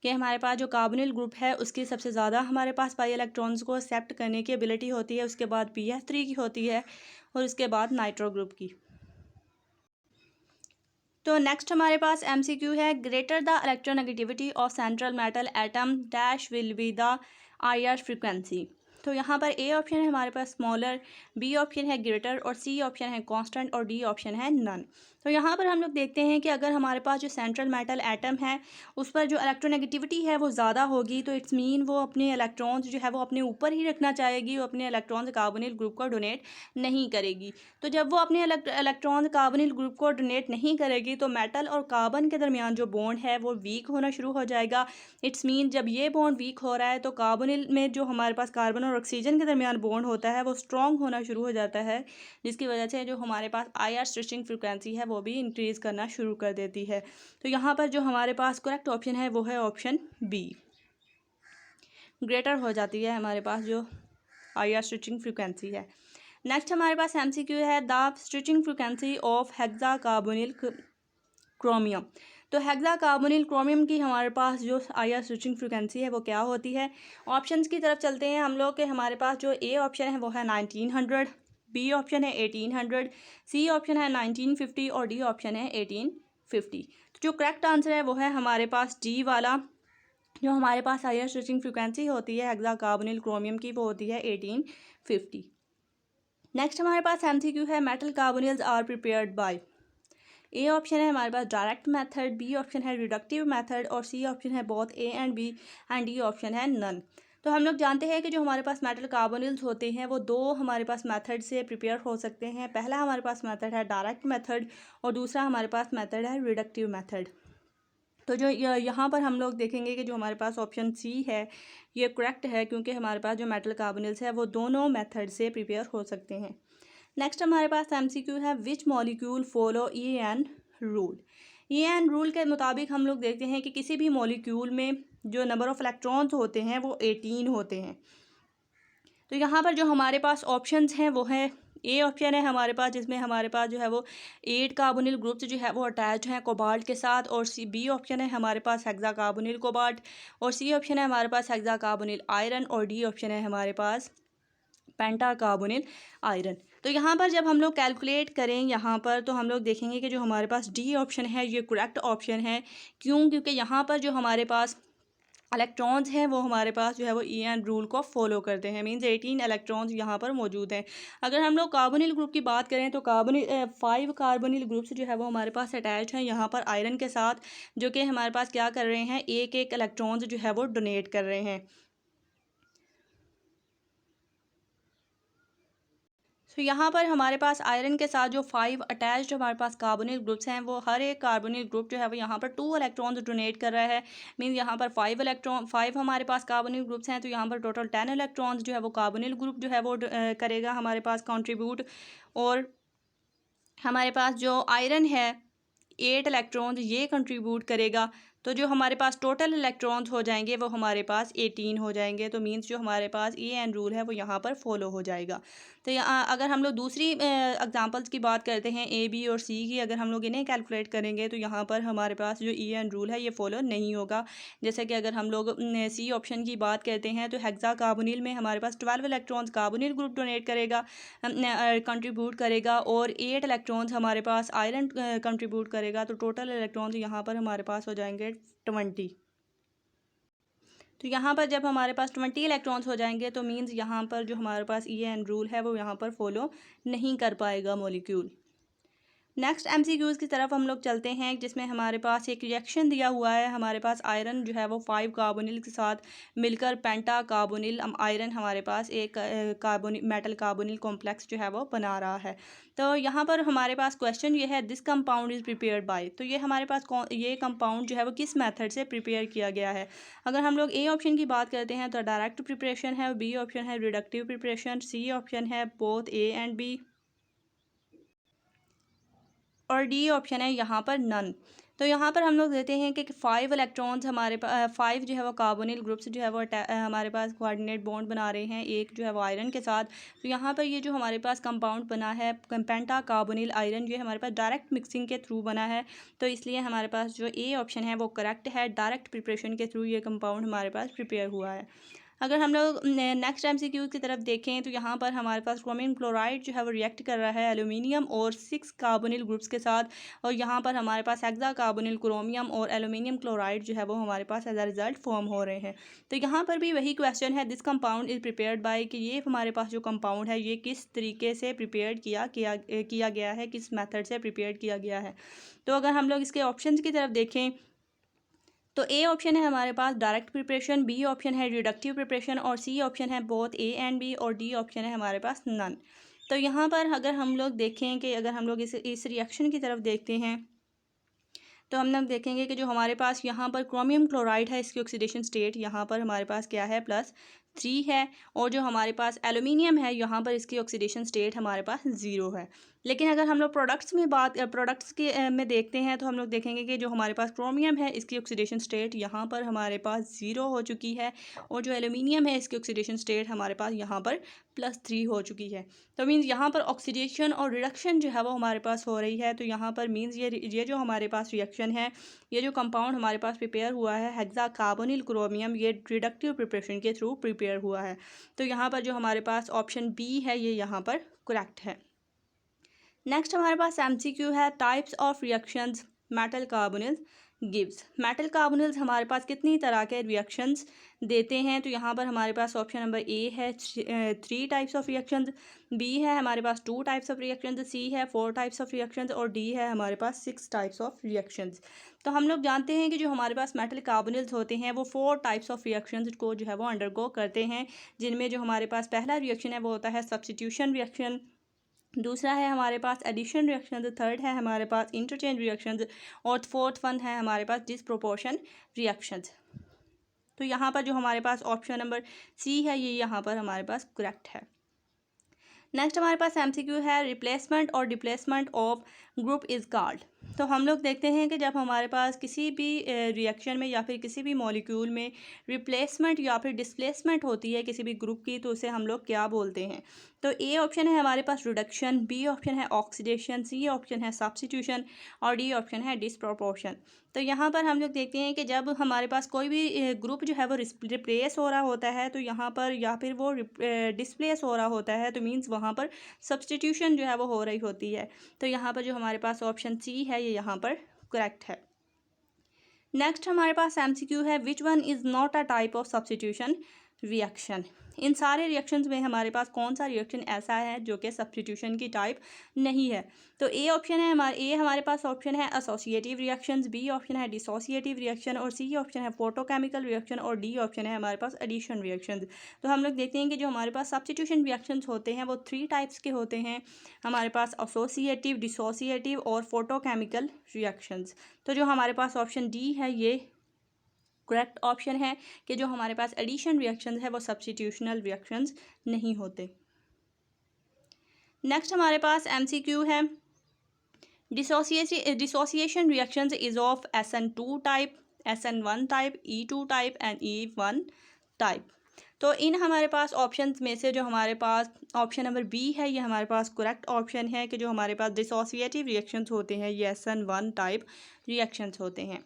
कि हमारे पास जो कार्बोनिल ग्रुप है उसकी सबसे ज़्यादा हमारे पास पाई इलेक्ट्रॉन्स को एक्सेप्ट करने की एबिलिटी होती है, उसके बाद PF3 की होती है, और उसके बाद नाइट्रो ग्रुप की। तो नेक्स्ट हमारे पास MCQ है greater the electronegativity of central metal atom dash will be the IR frequency. तो यहाँ पर ए ऑप्शन है हमारे पास स्मॉलर, बी ऑप्शन है ग्रेटर, और सी ऑप्शन है कांस्टेंट, और डी ऑप्शन है नन। तो यहाँ पर हम लोग देखते हैं कि अगर हमारे पास जो सेंट्रल मेटल एटम है उस पर जो इलेक्ट्रोनेगेटिविटी है वो ज़्यादा होगी तो इट्स मीन वो अपने इलेक्ट्रॉन्स जो है वो अपने ऊपर ही रखना चाहेगी, वो अपने इलेक्ट्रॉन्स कार्बोनिल ग्रुप को डोनेट नहीं करेगी। तो जब वो अपने इलेक्ट्रॉन कार्बोनिल ग्रुप को डोनेट नहीं करेगी तो मेटल और कार्बन के दरमियान जो बॉन्ड है वो वीक होना शुरू हो जाएगा। इट्स मीन जब ये बॉन्ड वीक हो रहा है तो कार्बोनिल में जो हमारे पास कार्बन और ऑक्सीजन के दरमियान बॉन्ड होता है वो स्ट्रॉन्ग होना शुरू हो जाता है, जिसकी वजह से जो हमारे पास IR स्विचिंग फ्रीक्वेंसी है वो भी इंक्रीज़ करना शुरू कर देती है। तो यहाँ पर जो हमारे पास करेक्ट ऑप्शन है वो है ऑप्शन बी, ग्रेटर हो जाती है हमारे पास जो IR स्विचिंग फ्रीक्वेंसी है। नेक्स्ट हमारे पास MCQ है the switching frequency of hexa carbonyl chromium. तो हेक्सा कार्बोनिल क्रोमियम की हमारे पास जो IR स्विचिंग फ्रीक्वेंसी है वो क्या होती है। ऑप्शंस की तरफ चलते हैं हम लोग के हमारे पास जो ए ऑप्शन है वो है 1900, बी ऑप्शन है 1800, सी ऑप्शन है 1950 और डी ऑप्शन है 1850। तो जो करेक्ट आंसर है वो है हमारे पास डी वाला, जो हमारे पास IR स्विचिंग फ्रीक्वेंसी होती है हेक्सा कार्बोनिल क्रोमियम की वो होती है 1850। नेक्स्ट हमारे पास MCQ है metal carbonyls are prepared by. A option है हमारे पास डायरेक्ट मेथड, बी ऑप्शन है रिडक्टिव मेथड, और सी ऑप्शन है both A and B, and D option है नन। तो हम लोग जानते हैं कि जो हमारे पास मेटल कार्बोनिल्स होते हैं वो दो हमारे पास मेथड से प्रिपेयर हो सकते हैं। पहला हमारे पास मेथड है डायरेक्ट मेथड और दूसरा हमारे पास मेथड है रिडक्टिव मेथड। तो जो यहाँ पर हम लोग देखेंगे कि जो हमारे पास ऑप्शन सी है ये करेक्ट है, क्योंकि हमारे पास जो मेटल कार्बोनिल्स है वो दोनों मेथड से प्रिपेयर हो सकते हैं। नेक्स्ट हमारे पास एमसीक्यू है, which molecule follow EN rule. EN rule के मुताबिक हम लोग देखते हैं कि किसी भी मॉलिक्यूल में जो नंबर ऑफ़ इलेक्ट्रॉन्स होते हैं वो 18 होते हैं। तो यहाँ पर जो हमारे पास ऑप्शंस हैं वो है, ए ऑप्शन है हमारे पास जिसमें हमारे पास जो है वो 8 कार्बोनिल ग्रुप्स जो है वो अटैच हैं कोबाल्ट के साथ, और बी ऑप्शन है हमारे पास हेक्सा कार्बोनिल कोबाल्ट, और सी ऑप्शन है हमारे पास हेक्सा कार्बोनिल आयरन, और डी ऑप्शन है हमारे पास पेंटा कार्बोनिल आयरन। तो यहाँ पर जब हम लोग कैलकुलेट करें यहाँ पर, तो हम लोग देखेंगे कि जो हमारे पास डी ऑप्शन है ये करेक्ट ऑप्शन है। क्यों? क्योंकि यहाँ पर जो हमारे पास इलेक्ट्रॉन्स हैं वो हमारे पास जो है वो EN रूल को फॉलो करते हैं, मींस 18 इलेक्ट्रॉन्स यहाँ पर मौजूद हैं। अगर हम लोग कार्बोनिल ग्रुप की बात करें तो 5 कार्बोनिल ग्रुप्स जो है वो हमारे पास अटैच हैं यहाँ पर आयरन के साथ, जो कि हमारे पास क्या कर रहे हैं, एक एक इलेक्ट्रॉन्स जो है वो डोनेट कर रहे हैं। तो यहाँ पर हमारे पास आयरन के साथ जो 5 अटैच्ड हमारे पास कार्बोनिल ग्रुप्स हैं, वो हर एक कार्बोनिल ग्रुप जो है वो यहाँ पर 2 इलेक्ट्रॉन्स डोनेट कर रहा है। मीन यहाँ पर 5 हमारे पास कार्बोनिल ग्रुप्स हैं, तो यहाँ पर टोटल 10 इलेक्ट्रॉन्स जो है वो कार्बोनिल ग्रुप जो है वो करेगा हमारे पास कंट्रीब्यूट। और हमारे पास जो आयरन है 8 इलेक्ट्रॉन्स ये कंट्रीब्यूट करेगा। तो जो हमारे पास टोटल इलेक्ट्रॉन्स हो जाएंगे वो हमारे पास 18 हो जाएंगे। तो मींस जो हमारे पास EN रूल है वो यहाँ पर फॉलो हो जाएगा। तो यहाँ अगर हम लोग दूसरी एग्जांपल्स की बात करते हैं A B और C की, अगर हम लोग इन्हें कैलकुलेट करेंगे तो यहाँ पर हमारे पास जो EN रूल है ये फॉलो नहीं होगा। जैसे कि अगर हम लोग C ऑप्शन की बात करते हैं तो हेक्सा कार्बोनिल में हमारे पास 12 इलेक्ट्रॉन्स कार्बोनिल ग्रुप डोनेट करेगा, कंट्रीब्यूट करेगा, और 8 इलेक्ट्रॉन्स हमारे पास आयरन कंट्रीब्यूट करेगा। तो टोटल इलेक्ट्रॉन्स यहाँ पर हमारे पास हो जाएंगे 20। तो यहाँ पर जब हमारे पास 20 इलेक्ट्रॉन्स हो जाएंगे तो मींस यहाँ पर जो हमारे पास EN रूल है वो यहाँ पर फॉलो नहीं कर पाएगा मॉलिक्यूल। नेक्स्ट MCQs की तरफ हम लोग चलते हैं, जिसमें हमारे पास एक रिएक्शन दिया हुआ है। हमारे पास आयरन जो है वो 5 कार्बोनिल के साथ मिलकर पेंटा कार्बोनिल आयरन हमारे पास एक मेटल कार्बोनिल कॉम्प्लेक्स जो है वो बना रहा है। तो यहाँ पर हमारे पास क्वेश्चन ये है, this compound is prepared by. तो ये हमारे पास ये कंपाउंड जो है वो किस मेथड से प्रिपेयर किया गया है। अगर हम लोग ए ऑप्शन की बात करते हैं तो डायरेक्ट प्रिपरेशन है, बी ऑप्शन है रिडक्टिव प्रिपरेशन, सी ऑप्शन है बोथ A एंड B, और डी ऑप्शन है यहाँ पर नन। तो यहाँ पर हम लोग देते हैं कि 5 इलेक्ट्रॉन्स हमारे पास 5 जो है वो कार्बोनिल ग्रुप्स जो है वो हमारे पास कोऑर्डिनेट बॉन्ड बना रहे हैं एक जो है वो आयरन के साथ। तो यहाँ पर ये जो हमारे पास कंपाउंड बना है पेंटा कार्बोनिल आयरन, ये हमारे पास डायरेक्ट मिक्सिंग के थ्रू बना है। तो इसलिए हमारे पास जो ए ऑप्शन है वो करेक्ट है, डायरेक्ट प्रिपरेशन के थ्रू ये कंपाउंड हमारे पास प्रिपेयर हुआ है। अगर हम लोग नेक्स्ट MCQ की तरफ देखें तो यहाँ पर हमारे पास क्रोमियम क्लोराइड जो है वो रिएक्ट कर रहा है एल्यूमिनियम और 6 कार्बोनिल ग्रुप्स के साथ, और यहाँ पर हमारे पास हेक्सा कार्बोनिल क्रोमियम और एल्यूमिनियम क्लोराइड जो है वो हमारे पास एज अ रिजल्ट फॉर्म हो रहे हैं। तो यहाँ पर भी वही क्वेश्चन है, this compound is prepared by, कि ये हमारे पास जो कंपाउंड है ये किस तरीके से प्रिपेयर किया गया है, किस मेथड से प्रिपेयर किया गया है। तो अगर हम लोग इसके ऑप्शन की तरफ देखें तो ए ऑप्शन है हमारे पास डायरेक्ट प्रिपरेशन, बी ऑप्शन है रिडक्टिव प्रिपरेशन, और सी ऑप्शन है बोथ A एंड B, और डी ऑप्शन है हमारे पास नन। तो यहाँ पर अगर हम लोग देखें कि अगर हम लोग इस रिएक्शन की तरफ देखते हैं तो हम लोग देखेंगे कि जो हमारे पास यहाँ पर क्रोमियम क्लोराइड है इसकी ऑक्सीडेशन स्टेट यहाँ पर हमारे पास क्या है, +3 है, और जो हमारे पास एल्यूमिनियम है यहाँ पर इसकी ऑक्सीडेशन स्टेट हमारे पास 0 है। लेकिन अगर हम लोग प्रोडक्ट्स के में देखते हैं तो हम लोग देखेंगे कि जो हमारे पास क्रोमियम है इसकी ऑक्सीडेशन स्टेट यहाँ पर हमारे पास 0 हो चुकी है, और जो एल्यूमिनियम है इसकी ऑक्सीडेशन स्टेट हमारे पास यहाँ पर +3 हो चुकी है। तो मीन्स यहाँ पर ऑक्सीडेशन और रिडक्शन जो है वो हमारे पास हो रही है। तो यहाँ पर मीन्स ये जो हमारे पास रिएक्शन है, ये जो कंपाउंड हमारे पास प्रिपेयर हुआ है हेक्सा कार्बोनिल क्रोमियम, ये रिडक्टिव प्रिपरेशन के थ्रू प्रिपेयर हुआ है। तो यहाँ पर जो हमारे पास ऑप्शन बी है ये यहाँ पर करेक्ट है। नेक्स्ट हमारे पास MCQ है, types of reactions metal carbonyls gives. Metal carbonyls हमारे पास कितनी तरह के रिएक्शंस देते हैं। तो यहाँ पर हमारे पास ऑप्शन नंबर ए है 3 टाइप्स ऑफ रिएक्शंस, बी है हमारे पास 2 टाइप्स ऑफ रिएक्शंस, सी है 4 टाइप्स ऑफ रिएक्शंस, और डी है हमारे पास 6 टाइप्स ऑफ रिएक्शंस। तो हम लोग जानते हैं कि जो हमारे पास मेटल कार्बोनिल्स होते हैं वो 4 टाइप्स ऑफ रिएक्शंस को जो है वो अंडरगो करते हैं, जिनमें जो हमारे पास पहला रिएक्शन है वो होता है सब्स्टिट्यूशन रिएक्शन, दूसरा है हमारे पास एडिशन रिएक्शन, थर्ड है हमारे पास इंटरचेंज रिएक्शंस और फोर्थ वन है हमारे पास डिसप्रोपोर्शन रिएक्शंस। तो यहाँ पर जो हमारे पास ऑप्शन नंबर सी है ये यहाँ पर हमारे पास करेक्ट है। नेक्स्ट हमारे पास एमसीक्यू है रिप्लेसमेंट और displacement of group is called. तो हम लोग देखते हैं कि जब हमारे पास किसी भी रिएक्शन में या फिर किसी भी मॉलिक्यूल में रिप्लेसमेंट या फिर डिस्प्लेसमेंट होती है किसी भी ग्रुप की, तो उसे हम लोग क्या बोलते हैं। तो ए ऑप्शन है हमारे पास रिडक्शन, बी ऑप्शन है ऑक्सीडेशन, सी ऑप्शन है सब्स्टिट्यूशन और डी ऑप्शन है डिसप्रोपोर्शन। तो यहाँ पर हम लोग देखते हैं कि जब हमारे पास कोई भी ग्रुप जो है वो रिप्लेस हो रहा होता है तो यहाँ पर या फिर वो डिस्प्लेस हो रहा होता है तो मीन्स वहाँ पर सब्स्टिट्यूशन जो है वो हो रही होती है। तो यहाँ पर जो हमारे पास ऑप्शन सी है ये यहाँ पर करेक्ट है। नेक्स्ट हमारे पास एमसीक्यू है which one is not a type of substitution reaction. इन सारे रिएक्शंस में हमारे पास कौन सा रिएक्शन ऐसा है जो कि सब्स्टिट्यूशन की टाइप नहीं है। तो ए ऑप्शन है हमारे पास ऑप्शन है एसोसिएटिव रिएक्शंस, बी ऑप्शन है डिसोसिएटिव रिएक्शन और सी ऑप्शन है फोटोकेमिकल रिएक्शन और डी ऑप्शन है हमारे पास एडिशन रिएक्शंस। तो हम लोग देखते हैं कि जो हमारे पास सब्स्टिट्यूशन रिएक्शंस होते हैं वो 3 टाइप्स के होते हैं हमारे पास, एसोसिएटिव, डिसोसिएटिव और फोटोकेमिकल रिएक्शंस। तो जो हमारे पास ऑप्शन डी है ये करेक्ट ऑप्शन है कि जो हमारे पास एडिशन रिएक्शंस है वो सब्स्टिट्यूशनल रिएक्शंस नहीं होते। नेक्स्ट हमारे पास एमसीक्यू है dissociation reactions is of SN2 type, SN1 type, E2 type and E1 type. तो इन हमारे पास ऑप्शंस में से जो हमारे पास ऑप्शन नंबर बी है ये हमारे पास करेक्ट ऑप्शन है कि जो हमारे पास डिसोसिएटिव रिएक्शंस होते हैं ये SN1 टाइप रिएक्शंस होते हैं।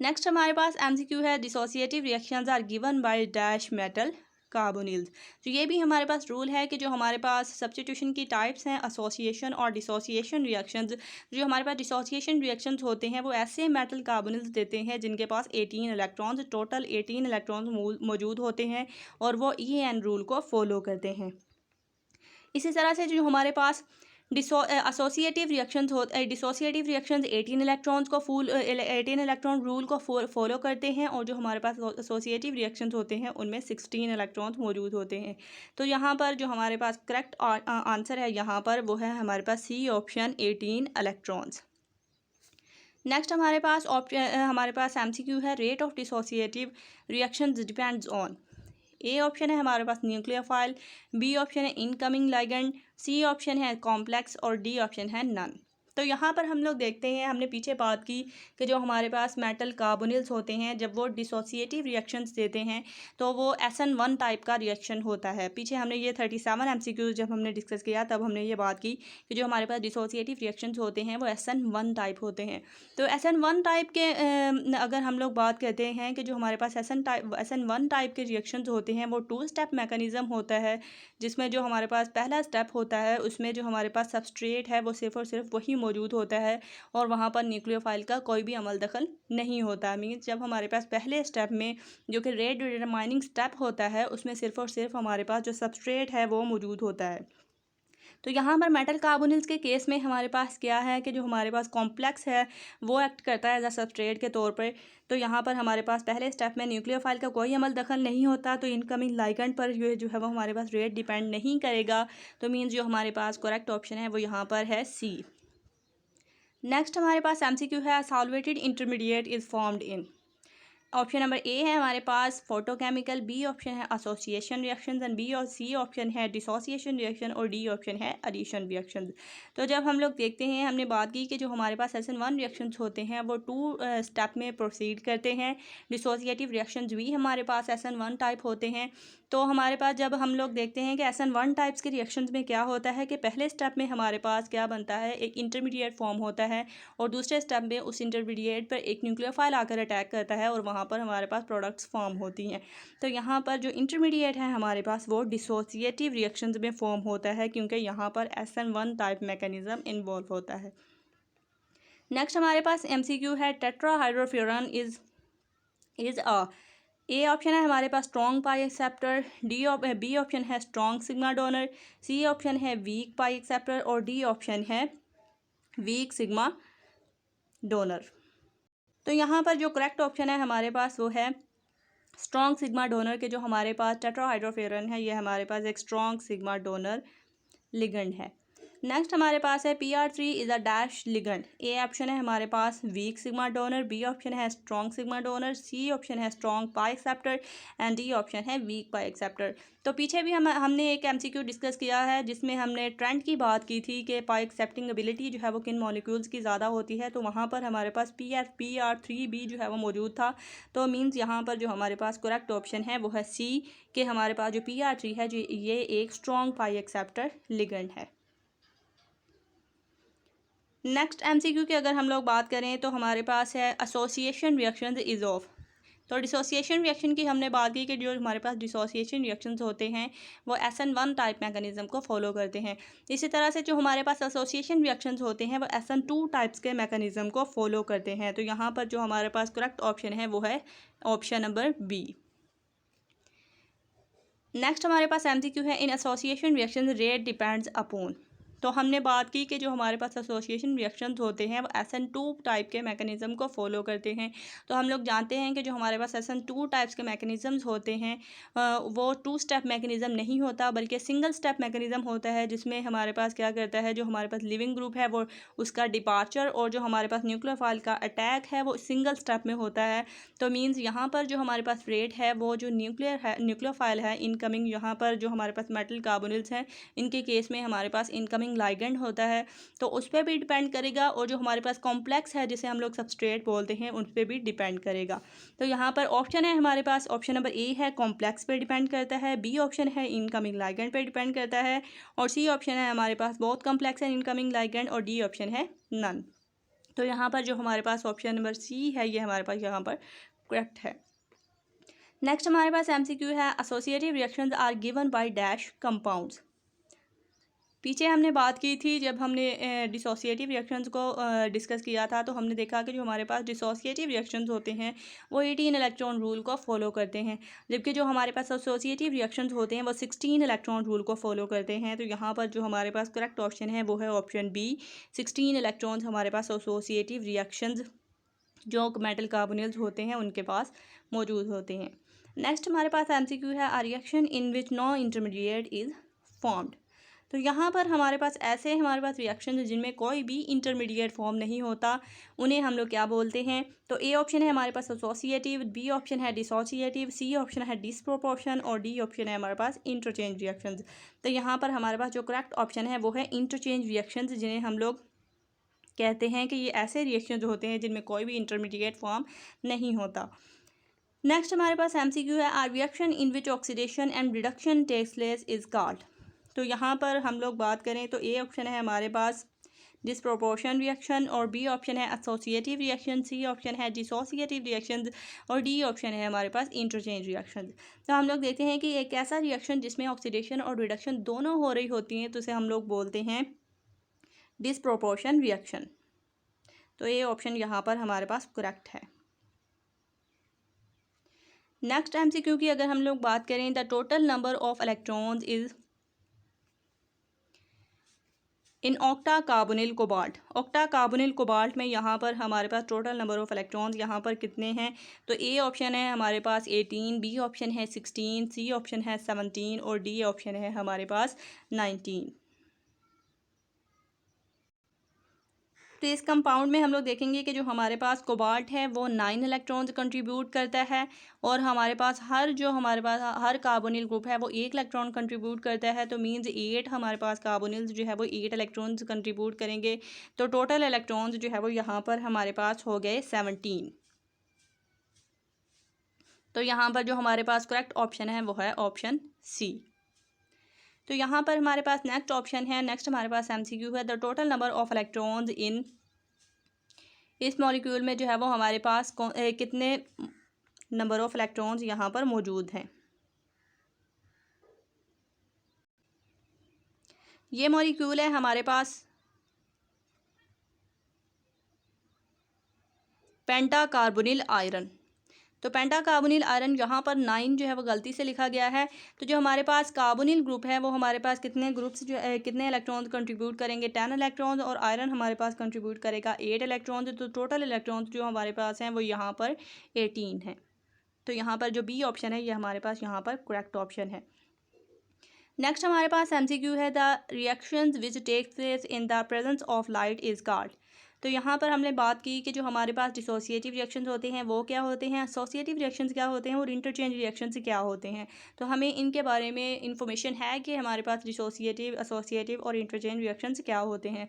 नेक्स्ट हमारे पास एमसीक्यू है dissociative reactions are given by dash metal carbonyls. तो ये भी हमारे पास रूल है कि जो हमारे पास सब्स्टिट्यूशन की टाइप्स हैं एसोसिएशन और डिसोसिएशन रिएक्शंस, जो हमारे पास डिसोसिएशन रिएक्शंस होते हैं वो ऐसे मेटल कार्बोनिल्स देते हैं जिनके पास 18 इलेक्ट्रॉन्स, टोटल 18 इलेक्ट्रॉन्स मौजूद होते हैं और वो EN रूल को फॉलो करते हैं। इसी तरह से जो हमारे पास डिसोसिएटिव रिएक्शंस 18 इलेक्ट्रॉन्स को 18 इलेक्ट्रॉन रूल को फॉलो करते हैं और जो हमारे पास एसोसिएटिव रिएक्शंस होते हैं उनमें 16 इलेक्ट्रॉन्स मौजूद होते हैं। तो यहाँ पर जो हमारे पास करेक्ट आंसर है यहाँ पर वो है हमारे पास सी ऑप्शन 18 इलेक्ट्रॉन्स। नेक्स्ट हमारे पास एमसीक्यू है rate of dissociative reactions depends on. A option है हमारे पास न्यूक्लियोफाइल, बी ऑप्शन है इनकमिंग लाइगेंड, सी ऑप्शन है कॉम्प्लेक्स और डी ऑप्शन है नन। तो यहाँ पर हम लोग देखते हैं, हमने पीछे बात की कि जो हमारे पास मेटल कार्बोनिल्स होते हैं जब वो डिसोसिएटिव रिएक्शंस देते हैं तो वो SN1 टाइप का रिएक्शन होता है। पीछे हमने ये 37 MCQs जब हमने डिस्कस किया तब हमने ये बात की कि जो हमारे पास डिसोसिएटिव रिएक्शंस होते हैं वो SN1 टाइप होते हैं। तो SN1 टाइप के अगर हम लोग बात करते हैं कि जो हमारे पास SN1 टाइप के रिएक्शंस होते हैं वो 2 स्टेप मैकेनिज़्म होता है, जिसमें जो हमारे पास पहला स्टेप होता है उसमें जो हमारे पास सबस्ट्रेट है वो सिर्फ और सिर्फ वही मौजूद होता है और वहाँ पर न्यूक्लियोफाइल का कोई भी अमल दखल नहीं होता। मीन्स जब हमारे पास पहले स्टेप में जो कि रेट डिटरमाइनिंग स्टेप होता है उसमें सिर्फ और सिर्फ हमारे पास जो सबस्ट्रेट है वो मौजूद होता है। तो यहाँ पर मेटल कार्बोनिल्स के केस में हमारे पास क्या है कि जो हमारे पास कॉम्प्लेक्स है वो एक्ट करता है एज अ सबस्ट्रेट के तौर पर। तो यहाँ पर हमारे पास पहले स्टेप में न्यूक्लियोफाइल का कोई अमल दखल नहीं होता, तो इनकमिंग लाइगेंड पर जो है वो हमारे पास रेट डिपेंड नहीं करेगा। तो मीन्स जो हमारे पास करेक्ट ऑप्शन है वो यहाँ पर है सी। नेक्स्ट हमारे पास एमसीक्यू है solvated intermediate is formed in. Option number A है हमारे पास फोटोकेमिकल, बी ऑप्शन है एसोसिएशन रिएक्शंस एंड बी और सी ऑप्शन है डिसोसिएशन रिएक्शन और डी ऑप्शन है एडिशन रिएक्शंस। तो जब हम लोग देखते हैं, हमने बात की कि जो हमारे पास SN1 रिएक्शंस होते हैं वो 2 स्टेप में प्रोसीड करते हैं। डिसोसिएटिव रिएक्शंस भी हमारे पास SN1 टाइप होते हैं। तो हमारे पास जब हम लोग देखते हैं कि SN1 टाइप्स के रिएक्शंस में क्या होता है कि पहले स्टेप में हमारे पास क्या बनता है, एक इंटरमीडिएट फॉर्म होता है और दूसरे स्टेप में उस इंटरमीडिएट पर एक न्यूक्लियोफाइल आकर अटैक करता है और वहाँ पर हमारे पास प्रोडक्ट्स फॉर्म होती हैं। तो यहाँ पर जो इंटरमीडिएट है हमारे पास वो डिसोसिएटिव रिएक्शंस में फॉर्म होता है क्योंकि यहाँ पर SN1 टाइप मैकेनिज्म इन्वॉल्व होता है। नेक्स्ट हमारे पास MCQ है टेट्राहाइड्रोफ्यूरन इज़ अ। ए ऑप्शन है हमारे पास strong pi acceptor, B option है strong sigma donor, C option है वीक पाई एक्सेप्टर और डी ऑप्शन है वीक सिग्मा डोनर। तो यहाँ पर जो करेक्ट ऑप्शन है हमारे पास वो है स्ट्रॉन्ग सिग्मा डोनर के जो हमारे पास टेट्राहाइड्रोफ्यूरन है ये हमारे पास एक स्ट्रॉन्ग सिग्मा डोनर लिगेंड है। नेक्स्ट हमारे पास है PR3 is a dash ligand. A option है हमारे पास weak sigma donor, B option है strong sigma donor, C option है strong pi acceptor and D option है वीक पाई एक्सेप्टर। तो पीछे भी हमने एक MCQ डिस्कस किया है जिसमें हमने ट्रेंड की बात की थी कि पाई एक्सेप्टिंग एबिलिटी जो है वो किन मॉलिक्यूल्स की ज़्यादा होती है, तो वहाँ पर हमारे पास PR3B जो है वो मौजूद था। तो मीन्स यहाँ पर जो हमारे पास करेक्ट ऑप्शन है वो है सी, कि हमारे पास जो PR3 है जो ये एक स्ट्रॉन्ग पाई एक्सेप्टर लिगेंड है। नेक्स्ट MCQ की अगर हम लोग बात करें तो हमारे पास है एसोसिएशन रिएक्शंस इज ऑफ। तो डिसोसिएशन रिएक्शन की हमने बात की कि जो हमारे पास डिसोसिएशन रिएक्शंस होते हैं वो SN1 टाइप मैकेनिज्म को फॉलो करते हैं। इसी तरह से जो हमारे पास एसोसिएशन रिएक्शंस होते हैं वो SN2 टाइप्स के मैकेनिज्म को फॉलो करते हैं। तो यहाँ पर जो हमारे पास करेक्ट ऑप्शन है वो है ऑप्शन नंबर बी। नेक्स्ट हमारे पास MCQ है in association reaction rate depends upon. तो हमने बात की कि जो हमारे पास एसोसिएशन रिएक्शंस होते हैं वो SN2 टाइप के मैकेनिज्म को फॉलो करते हैं। तो हम लोग जानते हैं कि जो हमारे पास SN2 टाइप्स के मैकेनिज्म्स होते हैं वो 2 स्टेप मैकेनिज्म नहीं होता बल्कि सिंगल स्टेप मैकेनिज्म होता है, जिसमें हमारे पास क्या करता है जो हमारे पास लिविंग ग्रुप है वो उसका डिपार्चर और जो हमारे पास न्यूक्लियोफाइल का अटैक है वो सिंगल स्टेप में होता है। तो मीन्स यहाँ पर जो हमारे पास रेट है वो जो न्यूक्लियोफाइल है इनकमिंग, यहाँ पर जो हमारे पास मेटल कार्बोनिल्स हैं इनके केस में हमारे पास इनकमिंग लाइगेंड होता है तो उस पर भी डिपेंड करेगा, और जो हमारे पास कॉम्प्लेक्स है जिसे हम लोग सबस्ट्रेट बोलते हैं उन पर भी डिपेंड करेगा। तो यहाँ पर ऑप्शन है हमारे पास ऑप्शन नंबर ए है कॉम्प्लेक्स पे डिपेंड करता है, बी ऑप्शन है इनकमिंग लाइगेंड पे डिपेंड करता है, और सी ऑप्शन है हमारे पास बहुत कॉम्प्लेक्स है इनकमिंग लाइगेंड, और डी ऑप्शन है नन। तो यहाँ पर जो हमारे पास ऑप्शन नंबर सी है ये हमारे पास यहाँ पर करेक्ट है। नेक्स्ट हमारे पास MCQ है associative reactions are given by dash compounds. पीछे हमने बात की थी जब हमने डिसोसिएटिव रिएक्शंस को डिस्कस किया था, तो हमने देखा कि जो हमारे पास डिसोसिएटिव रिएक्शंस होते हैं वो 18 इलेक्ट्रॉन रूल को फॉलो करते हैं, जबकि जो हमारे पास एसोसिएटिव रिएक्शंस होते हैं वो 16 इलेक्ट्रॉन रूल को फॉलो करते हैं। तो यहाँ पर जो हमारे पास करेक्ट ऑप्शन है वो है ऑप्शन बी, 16 इलेक्ट्रॉन्स हमारे पास एसोसिएटिव रिएक्शंस जो मेटल कार्बोनिल्स होते हैं उनके पास मौजूद होते हैं। नेक्स्ट हमारे पास MCQ है a reaction in which no intermediate is formed. तो यहाँ पर हमारे पास ऐसे हमारे पास रिएक्शन जिनमें कोई भी इंटरमीडिएट फॉर्म नहीं होता, उन्हें हम लोग क्या बोलते हैं। तो ए ऑप्शन है हमारे पास एसोसिएटिव, बी ऑप्शन है डिसोसिएटिव, सी ऑप्शन है डिसप्रोपोर्शन, और डी ऑप्शन है हमारे पास इंटरचेंज रिएक्शंस। तो यहाँ पर हमारे पास जो करेक्ट ऑप्शन है वो है इंटरचेंज रिएक्शंस, जिन्हें हम लोग कहते हैं कि ये ऐसे रिएक्शन जो होते हैं जिनमें कोई भी इंटरमीडिएट फॉर्म नहीं होता। नेक्स्ट हमारे पास MCQ है are reaction in which oxidation and reduction takes place is called. तो यहाँ पर हम लोग बात करें तो ए ऑप्शन है हमारे पास डिसप्रोपोर्शन रिएक्शन, और बी ऑप्शन है एसोसिएटिव रिएक्शन, सी ऑप्शन है डिसोसिएटिव रिएक्शंस, और डी ऑप्शन है हमारे पास इंटरचेंज रिएक्शन। तो हम लोग देखते हैं कि एक ऐसा रिएक्शन जिसमें ऑक्सीडेशन और रिडक्शन दोनों हो रही होती हैं तो उसे हम लोग बोलते हैं डिसप्रोपोर्शन रिएक्शन। तो ये ऑप्शन यहाँ पर हमारे पास करेक्ट है। नेक्स्ट MCQ की अगर हम लोग बात करें the total number of electrons is in octa carbonyl cobalt. Octa carbonyl cobalt में यहाँ पर हमारे पास टोटल नंबर ऑफ इलेक्ट्रॉन्स यहाँ पर कितने हैं। तो ए ऑप्शन है हमारे पास 18, बी ऑप्शन है 16, सी ऑप्शन है 17, और डी ऑप्शन है हमारे पास 19। तो इस कंपाउंड में हम लोग देखेंगे कि जो हमारे पास कोबाल्ट है वो 9 इलेक्ट्रॉन्स कंट्रीब्यूट करता है, और हमारे पास हर कार्बोनिल ग्रुप है वो 1 इलेक्ट्रॉन कंट्रीब्यूट करता है। तो मींस 8 हमारे पास कार्बोनिल्स जो है वो 8 इलेक्ट्रॉन्स कंट्रीब्यूट करेंगे। तो टोटल इलेक्ट्रॉन्स जो है वो यहाँ पर हमारे पास हो गए 17। तो यहाँ पर जो हमारे पास करेक्ट ऑप्शन है वो है ऑप्शन सी। तो यहाँ पर हमारे पास नेक्स्ट ऑप्शन है, नेक्स्ट हमारे पास MCQ है the total number of electrons in इस मॉलिक्यूल में जो है वो हमारे पास कितने नंबर ऑफ इलेक्ट्रॉन्स यहाँ पर मौजूद हैं। ये मॉलिक्यूल है हमारे पास पेंटा कार्बोनिल आयरन। तो पेंटा कार्बोनिल आयरन यहाँ पर 9 जो है वो गलती से लिखा गया है। तो जो हमारे पास कार्बोनिल ग्रुप है वो हमारे पास कितने ग्रुप्स कितने इलेक्ट्रॉन्स कंट्रीब्यूट करेंगे 10 इलेक्ट्रॉन्स, और आयरन हमारे पास कंट्रीब्यूट करेगा 8 इलेक्ट्रॉन्स। तो टोटल इलेक्ट्रॉन्स जो हमारे पास हैं वो यहाँ पर 18 है। तो यहाँ पर जो बी ऑप्शन है ये हमारे पास यहाँ पर करेक्ट ऑप्शन है। नेक्स्ट हमारे पास एमसीक्यू है, the reactions which take place in the presence of light is called. तो यहाँ पर हमने बात की कि जो हमारे पास डिसोसिएटिव रिएक्शंस होते हैं वो क्या होते हैं, एसोसिएटिव रिएक्शंस क्या होते हैं और इंटरचेंज रिएक्शंस क्या होते हैं। तो हमें इनके बारे में इंफॉर्मेशन है कि हमारे पास डिसोसिएटिव, एसोसिएटिव और इंटरचेंज रिएक्शंस क्या होते हैं।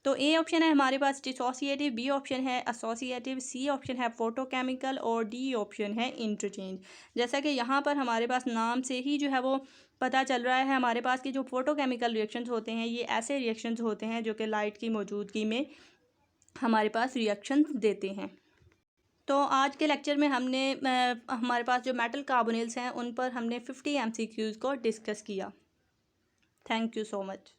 तो ए ऑप्शन है हमारे पास डिसोसिएटिव, बी ऑप्शन है एसोसिएटिव, सी ऑप्शन है फोटोकेमिकल और डी ऑप्शन है इंटरचेंज। जैसा कि यहाँ पर हमारे पास नाम से ही जो है वो पता चल रहा है हमारे पास कि जो फोटोकेमिकल रिएक्शंस होते हैं ये ऐसे रिएक्शंस होते हैं जो कि लाइट की मौजूदगी में हमारे पास रिएक्शंस देते हैं। तो आज के लेक्चर में हमने हमारे पास जो मेटल कार्बोनिल्स हैं उन पर हमने 50 एमसीक्यूज़ को डिस्कस किया। Thank you so much.